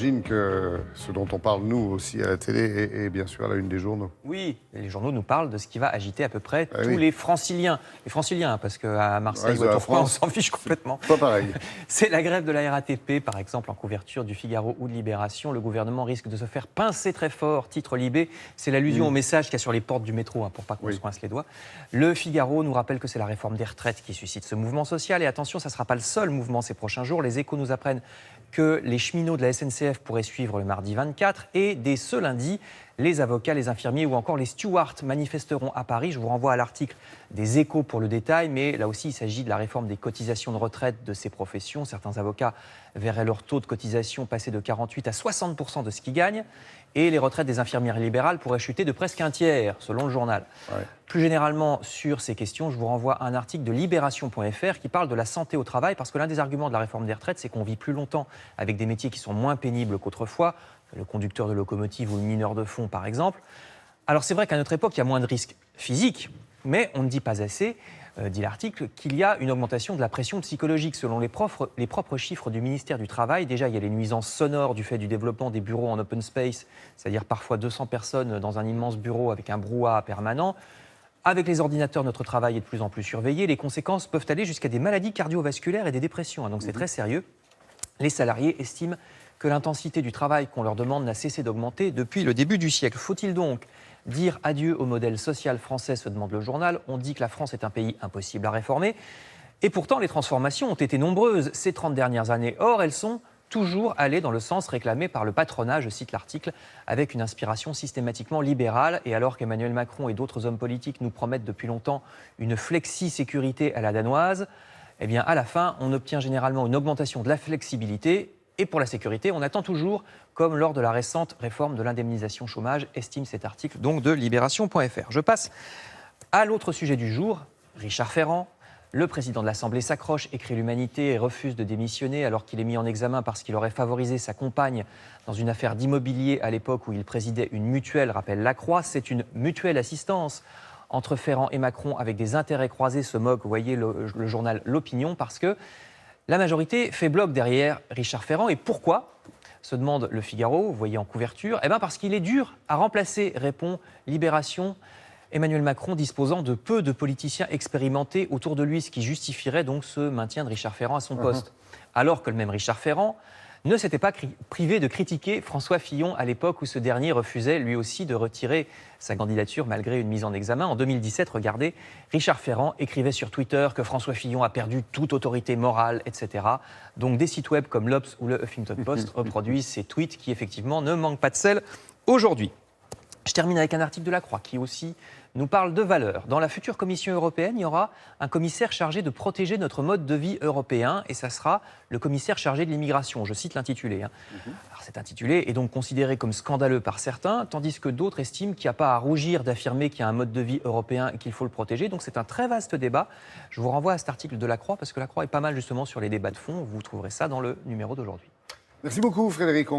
j'imagine que ce dont on parle, nous, aussi, à la télé, est bien sûr à la une des journaux. Oui, les journaux nous parlent de ce qui va agiter à peu près tous oui. les franciliens. Les franciliens, parce qu'à Marseille ou à Tourcoing, on s'en fiche complètement. Pas pareil. C'est la grève de la RATP, par exemple, en couverture du Figaro ou de Libération. Le gouvernement risque de se faire pincer très fort. Titre Libé, c'est l'allusion au message qu'il y a sur les portes du métro, pour pas qu'on se coince les doigts. Le Figaro nous rappelle que c'est la réforme des retraites qui suscite ce mouvement social. Et attention, ça ne sera pas le seul mouvement ces prochains jours. Les Échos nous apprennent que les cheminots de la SNCF pourraient suivre le mardi 24 et dès ce lundi, les avocats, les infirmiers ou encore les stewards manifesteront à Paris. Je vous renvoie à l'article des Échos pour le détail, mais là aussi il s'agit de la réforme des cotisations de retraite de ces professions. Certains avocats verraient leur taux de cotisation passer de 48 à 60% de ce qu'ils gagnent et les retraites des infirmières libérales pourraient chuter de presque un tiers, selon le journal. Ouais. Plus généralement, sur ces questions, je vous renvoie à un article de Libération.fr qui parle de la santé au travail, parce que l'un des arguments de la réforme des retraites, c'est qu'on vit plus longtemps avec des métiers qui sont moins pénibles qu'autrefois, le conducteur de locomotive ou le mineur de fond, par exemple. Alors c'est vrai qu'à notre époque, il y a moins de risques physiques, mais on ne dit pas assez, dit l'article, qu'il y a une augmentation de la pression psychologique. Selon les propres chiffres du ministère du Travail, déjà, il y a les nuisances sonores du fait du développement des bureaux en open space, c'est-à-dire parfois 200 personnes dans un immense bureau avec un brouhaha permanent. Avec les ordinateurs, notre travail est de plus en plus surveillé. Les conséquences peuvent aller jusqu'à des maladies cardiovasculaires et des dépressions. Donc c'est très sérieux. Les salariés estiment que l'intensité du travail qu'on leur demande n'a cessé d'augmenter depuis le début du siècle. Faut-il donc dire adieu au modèle social français, se demande le journal. On dit que la France est un pays impossible à réformer. Et pourtant, les transformations ont été nombreuses ces 30 dernières années. Or, elles sont toujours allées dans le sens réclamé par le patronat, je cite l'article, avec une inspiration systématiquement libérale. Et alors qu'Emmanuel Macron et d'autres hommes politiques nous promettent depuis longtemps une flexi-sécurité à la danoise, eh bien, à la fin, on obtient généralement une augmentation de la flexibilité. Et pour la sécurité, on attend toujours, comme lors de la récente réforme de l'indemnisation chômage, estime cet article donc de Libération.fr. Je passe à l'autre sujet du jour, Richard Ferrand. Le président de l'Assemblée s'accroche, écrit l'Humanité et refuse de démissionner alors qu'il est mis en examen parce qu'il aurait favorisé sa compagne dans une affaire d'immobilier à l'époque où il présidait une mutuelle, rappelle La Croix. C'est une mutuelle assistance entre Ferrand et Macron avec des intérêts croisés, se moque, vous voyez, le journal L'Opinion, parce que la majorité fait bloc derrière Richard Ferrand. Et pourquoi ? Se demande Le Figaro, vous voyez en couverture. Eh bien parce qu'il est dur à remplacer, répond Libération. Emmanuel Macron disposant de peu de politiciens expérimentés autour de lui, ce qui justifierait donc ce maintien de Richard Ferrand à son poste. Alors que le même Richard Ferrand ne s'était pas privé de critiquer François Fillon à l'époque où ce dernier refusait lui aussi de retirer sa candidature malgré une mise en examen. En 2017, regardez, Richard Ferrand écrivait sur Twitter que François Fillon a perdu toute autorité morale, etc. Donc des sites web comme l'Obs ou le Huffington Post reproduisent ces tweets qui effectivement ne manquent pas de sel aujourd'hui. Je termine avec un article de La Croix qui aussi nous parle de valeurs. Dans la future Commission européenne, il y aura un commissaire chargé de protéger notre mode de vie européen et ça sera le commissaire chargé de l'immigration. Je cite l'intitulé. Alors cet intitulé est donc considéré comme scandaleux par certains, tandis que d'autres estiment qu'il n'y a pas à rougir d'affirmer qu'il y a un mode de vie européen et qu'il faut le protéger. Donc c'est un très vaste débat. Je vous renvoie à cet article de La Croix parce que La Croix est pas mal justement sur les débats de fond. Vous trouverez ça dans le numéro d'aujourd'hui. Merci beaucoup Frédéric.